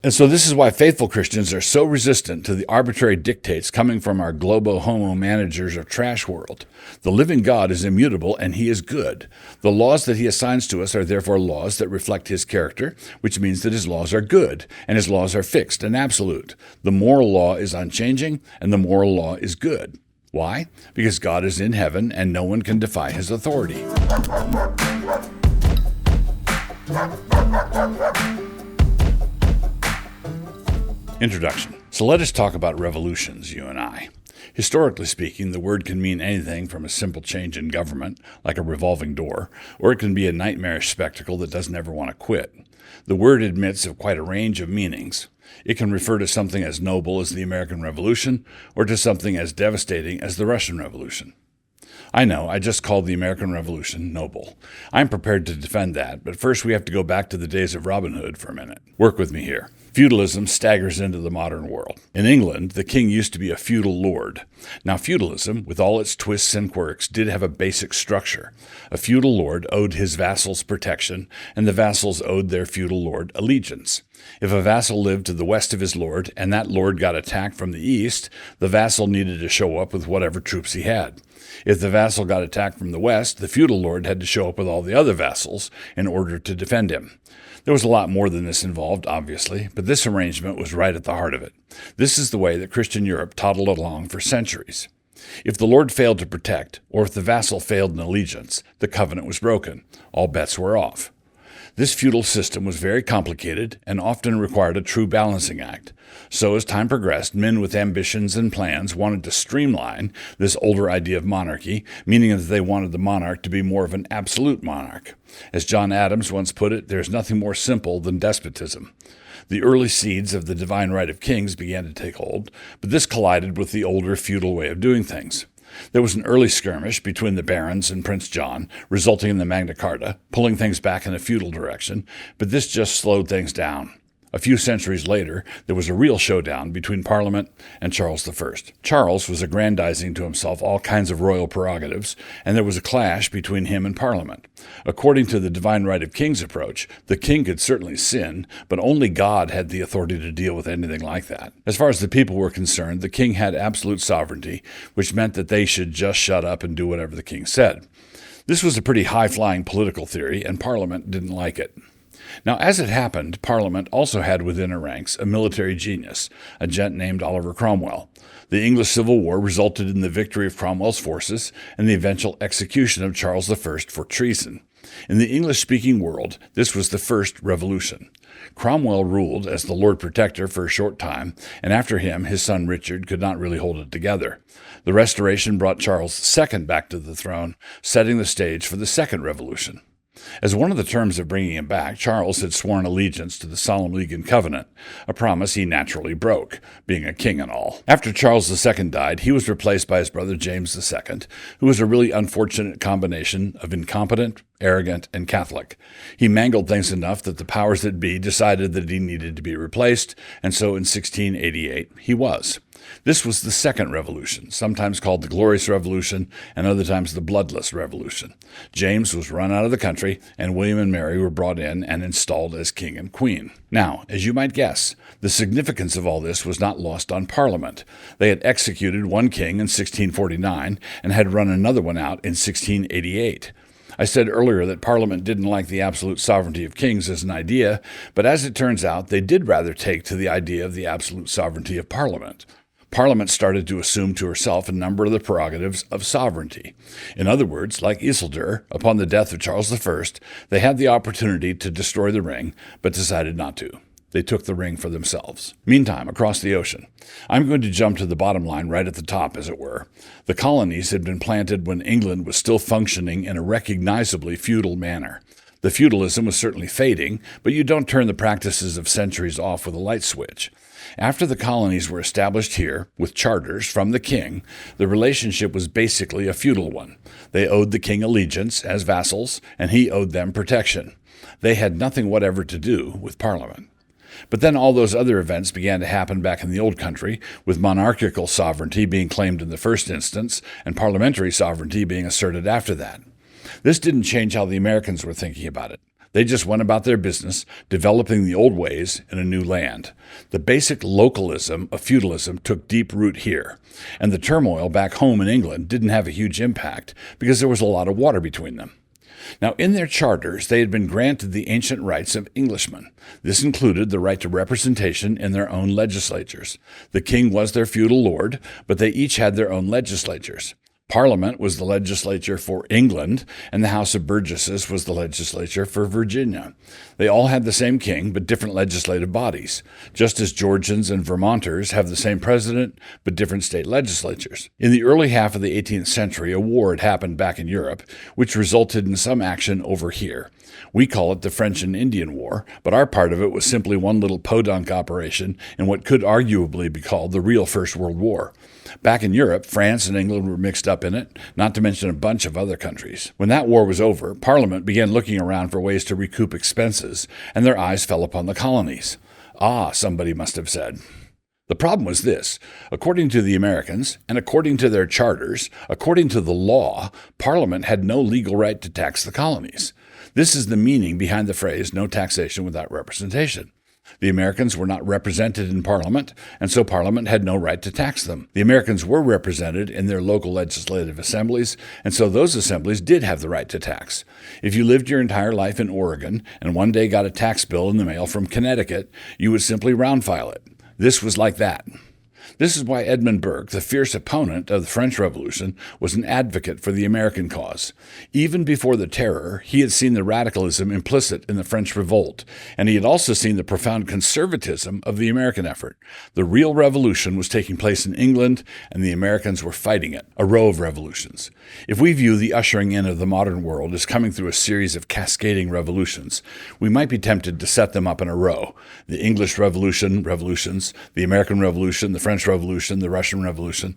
And so this is why faithful Christians are so resistant to the arbitrary dictates coming from our globo-homo managers of trash world. The living God is immutable and he is good. The laws that he assigns to us are therefore laws that reflect his character, which means that his laws are good and his laws are fixed and absolute. The moral law is unchanging and the moral law is good. Why? Because God is in heaven and no one can defy his authority. Introduction. So let us talk about revolutions, you and I. Historically speaking, the word can mean anything from a simple change in government, like a revolving door, or it can be a nightmarish spectacle that doesn't ever want to quit. The word admits of quite a range of meanings. It can refer to something as noble as the American Revolution, or to something as devastating as the Russian Revolution. I know, I just called the American Revolution noble. I'm prepared to defend that, but first we have to go back to the days of Robin Hood for a minute. Work with me here. Feudalism staggers into the modern world. In England, the king used to be a feudal lord. Now, feudalism, with all its twists and quirks, did have a basic structure. A feudal lord owed his vassals protection, and the vassals owed their feudal lord allegiance. If a vassal lived to the west of his lord, and that lord got attacked from the east, the vassal needed to show up with whatever troops he had. If the vassal got attacked from the west, the feudal lord had to show up with all the other vassals in order to defend him. There was a lot more than this involved, obviously, but this arrangement was right at the heart of it. This is the way that Christian Europe toddled along for centuries. If the lord failed to protect, or if the vassal failed in allegiance, the covenant was broken. All bets were off. This feudal system was very complicated and often required a true balancing act. So as time progressed, men with ambitions and plans wanted to streamline this older idea of monarchy, meaning that they wanted the monarch to be more of an absolute monarch. As John Adams once put it, there's nothing more simple than despotism. The early seeds of the divine right of kings began to take hold, but this collided with the older feudal way of doing things. There was an early skirmish between the barons and Prince John, resulting in the Magna Carta, pulling things back in a feudal direction, but this just slowed things down. A few centuries later, there was a real showdown between Parliament and Charles I. Charles was aggrandizing to himself all kinds of royal prerogatives, and there was a clash between him and Parliament. According to the divine right of kings approach, the king could certainly sin, but only God had the authority to deal with anything like that. As far as the people were concerned, the king had absolute sovereignty, which meant that they should just shut up and do whatever the king said. This was a pretty high-flying political theory, and Parliament didn't like it. Now, as it happened, Parliament also had within her ranks a military genius, a gent named Oliver Cromwell. The English Civil War resulted in the victory of Cromwell's forces and the eventual execution of Charles I for treason. In the English-speaking world, this was the first revolution. Cromwell ruled as the Lord Protector for a short time, and after him, his son Richard could not really hold it together. The Restoration brought Charles II back to the throne, setting the stage for the Second Revolution. As one of the terms of bringing him back, Charles had sworn allegiance to the Solemn League and Covenant, a promise he naturally broke, being a king and all. After Charles II died, he was replaced by his brother James II, who was a really unfortunate combination of incompetent, arrogant, and Catholic. He mangled things enough that the powers that be decided that he needed to be replaced, and so in 1688 he was. This was the Second Revolution, sometimes called the Glorious Revolution and other times the Bloodless Revolution. James was run out of the country, and William and Mary were brought in and installed as king and queen. Now, as you might guess, the significance of all this was not lost on Parliament. They had executed one king in 1649 and had run another one out in 1688. I said earlier that Parliament didn't like the absolute sovereignty of kings as an idea, but as it turns out, they did rather take to the idea of the absolute sovereignty of Parliament. Parliament started to assume to herself a number of the prerogatives of sovereignty. In other words, like Isildur, upon the death of Charles I, they had the opportunity to destroy the ring, but decided not to. They took the ring for themselves. Meantime, across the ocean, I'm going to jump to the bottom line right at the top, as it were. The colonies had been planted when England was still functioning in a recognizably feudal manner. The feudalism was certainly fading, but you don't turn the practices of centuries off with a light switch. After the colonies were established here, with charters from the king, the relationship was basically a feudal one. They owed the king allegiance as vassals, and he owed them protection. They had nothing whatever to do with Parliament. But then all those other events began to happen back in the old country, with monarchical sovereignty being claimed in the first instance and parliamentary sovereignty being asserted after that. This didn't change how the Americans were thinking about it. They just went about their business, developing the old ways in a new land. The basic localism of feudalism took deep root here, and the turmoil back home in England didn't have a huge impact because there was a lot of water between them. Now, in their charters, they had been granted the ancient rights of Englishmen. This included the right to representation in their own legislatures. The king was their feudal lord, but they each had their own legislatures. Parliament was the legislature for England, and the House of Burgesses was the legislature for Virginia. They all had the same king, but different legislative bodies, just as Georgians and Vermonters have the same president, but different state legislatures. In the early half of the 18th century, a war had happened back in Europe, which resulted in some action over here. We call it the French and Indian War, but our part of it was simply one little podunk operation in what could arguably be called the real First World War. Back in Europe, France and England were mixed up in it, not to mention a bunch of other countries. When that war was over, Parliament began looking around for ways to recoup expenses, and their eyes fell upon the colonies. Ah, somebody must have said. The problem was this. According to the Americans, and according to their charters, according to the law, Parliament had no legal right to tax the colonies. This is the meaning behind the phrase, no taxation without representation. The Americans were not represented in Parliament, and so Parliament had no right to tax them. The Americans were represented in their local legislative assemblies, and so those assemblies did have the right to tax. If you lived your entire life in Oregon and one day got a tax bill in the mail from Connecticut, you would simply round file it. This was like that. This is why Edmund Burke, the fierce opponent of the French Revolution, was an advocate for the American cause. Even before the Terror, he had seen the radicalism implicit in the French Revolt, and he had also seen the profound conservatism of the American effort. The real revolution was taking place in England, and the Americans were fighting it, a row of revolutions. If we view the ushering in of the modern world as coming through a series of cascading revolutions, we might be tempted to set them up in a row. The English Revolution, revolutions, the American Revolution, the French Revolution, the Russian Revolution.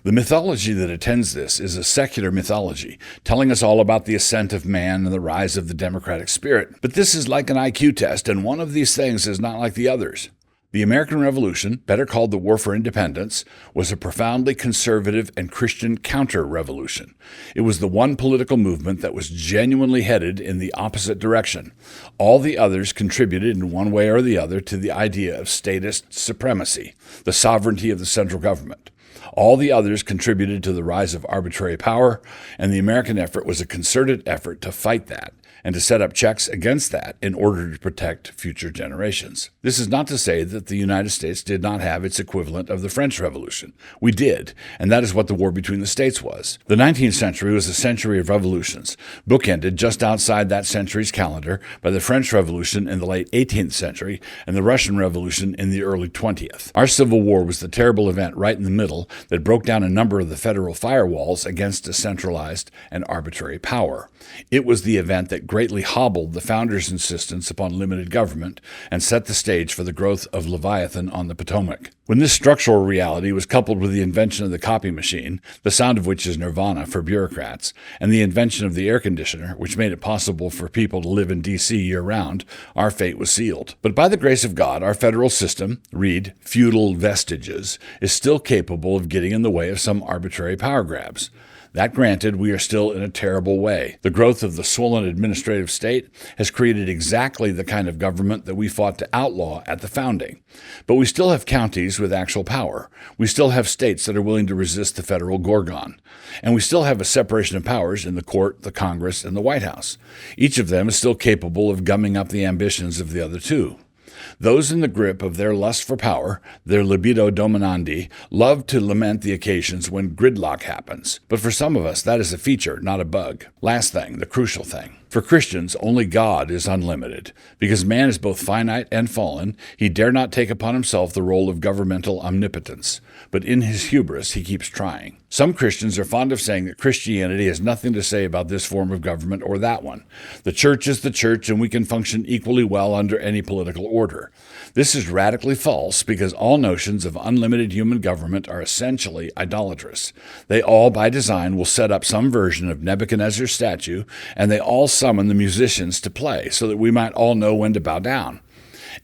The mythology that attends this is a secular mythology, telling us all about the ascent of man and the rise of the democratic spirit. But this is like an IQ test, and one of these things is not like the others. The American Revolution, better called the War for Independence, was a profoundly conservative and Christian counter-revolution. It was the one political movement that was genuinely headed in the opposite direction. All the others contributed in one way or the other to the idea of statist supremacy, the sovereignty of the central government. All the others contributed to the rise of arbitrary power, and the American effort was a concerted effort to fight that and to set up checks against that in order to protect future generations. This is not to say that the United States did not have its equivalent of the French Revolution. We did, and that is what the war between the states was. The 19th century was a century of revolutions, bookended just outside that century's calendar by the French Revolution in the late 18th century and the Russian Revolution in the early 20th. Our Civil War was the terrible event right in the middle that broke down a number of the federal firewalls against a centralized and arbitrary power. It was the event that greatly hobbled the founders' insistence upon limited government and set the stage for the growth of Leviathan on the Potomac. When this structural reality was coupled with the invention of the copy machine, the sound of which is nirvana for bureaucrats, and the invention of the air conditioner, which made it possible for people to live in D.C. year-round, our fate was sealed. But by the grace of God, our federal system, read feudal vestiges, is still capable of getting in the way of some arbitrary power grabs. That granted, we are still in a terrible way. The growth of the swollen administrative state has created exactly the kind of government that we fought to outlaw at the founding. But we still have counties with actual power. We still have states that are willing to resist the federal Gorgon. And we still have a separation of powers in the court, the Congress, and the White House. Each of them is still capable of gumming up the ambitions of the other two. Those in the grip of their lust for power, their libido dominandi, love to lament the occasions when gridlock happens. But for some of us, that is a feature, not a bug. Last thing, the crucial thing. For Christians, only God is unlimited. Because man is both finite and fallen, he dare not take upon himself the role of governmental omnipotence. But in his hubris, he keeps trying. Some Christians are fond of saying that Christianity has nothing to say about this form of government or that one. The church is the church, and we can function equally well under any political order. This is radically false because all notions of unlimited human government are essentially idolatrous. They all, by design, will set up some version of Nebuchadnezzar's statue, and they all summon the musicians to play so that we might all know when to bow down.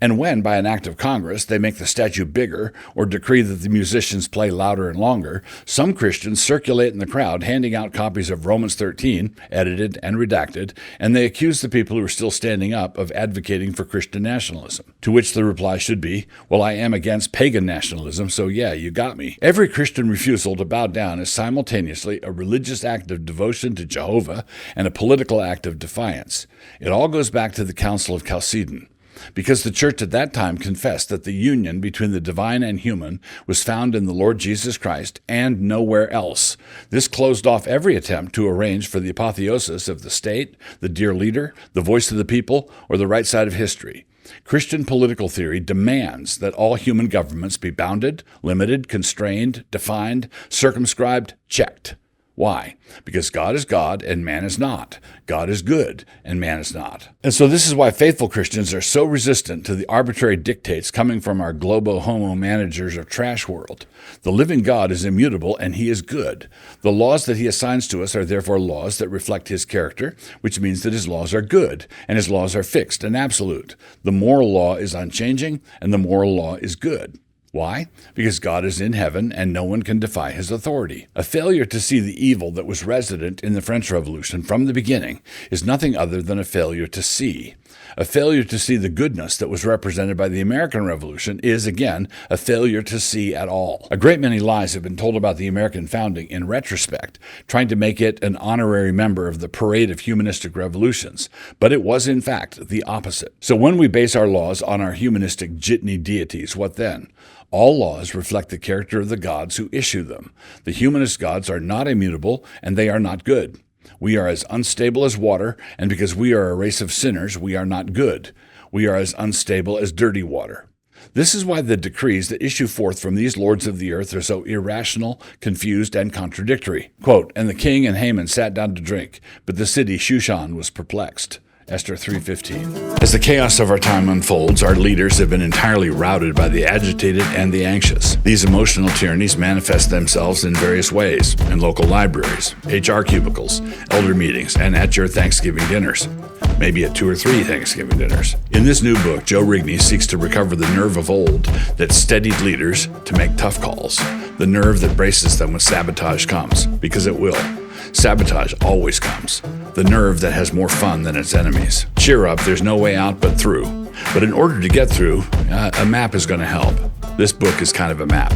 And when, by an act of Congress, they make the statue bigger or decree that the musicians play louder and longer, some Christians circulate in the crowd handing out copies of Romans 13, edited and redacted, and they accuse the people who are still standing up of advocating for Christian nationalism. To which the reply should be, well, I am against pagan nationalism, so yeah, you got me. Every Christian refusal to bow down is simultaneously a religious act of devotion to Jehovah and a political act of defiance. It all goes back to the Council of Chalcedon, because the church at that time confessed that the union between the divine and human was found in the Lord Jesus Christ and nowhere else. This closed off every attempt to arrange for the apotheosis of the state, the dear leader, the voice of the people, or the right side of history. Christian political theory demands that all human governments be bounded, limited, constrained, defined, circumscribed, checked. Why? Because God is God and man is not. God is good and man is not. And so this is why faithful Christians are so resistant to the arbitrary dictates coming from our globo-homo managers of trash world. The living God is immutable and he is good. The laws that he assigns to us are therefore laws that reflect his character, which means that his laws are good and his laws are fixed and absolute. The moral law is unchanging and the moral law is good. Why? Because God is in heaven and no one can defy his authority. A failure to see the evil that was resident in the French Revolution from the beginning is nothing other than a failure to see. A failure to see the goodness that was represented by the American Revolution is, again, a failure to see at all. A great many lies have been told about the American founding in retrospect, trying to make it an honorary member of the parade of humanistic revolutions, but it was, in fact, the opposite. So when we base our laws on our humanistic jitney deities, what then? All laws reflect the character of the gods who issue them. The humanist gods are not immutable, and they are not good. We are as unstable as water, and because we are a race of sinners, we are not good. We are as unstable as dirty water. This is why the decrees that issue forth from these lords of the earth are so irrational, confused, and contradictory. Quote, and the king and Haman sat down to drink, but the city Shushan was perplexed. Esther 3:15. As the chaos of our time unfolds, our leaders have been entirely routed by the agitated and the anxious. These emotional tyrannies manifest themselves in various ways, in local libraries, HR cubicles, elder meetings, and at your Thanksgiving dinners. Maybe at 2 or 3 Thanksgiving dinners. In this new book, Joe Rigney seeks to recover the nerve of old that steadied leaders to make tough calls, the nerve that braces them when sabotage comes, because it will. Sabotage always comes. The nerve that has more fun than its enemies. Cheer up, there's no way out but through. But in order to get through, a map is going to help. This book is kind of a map.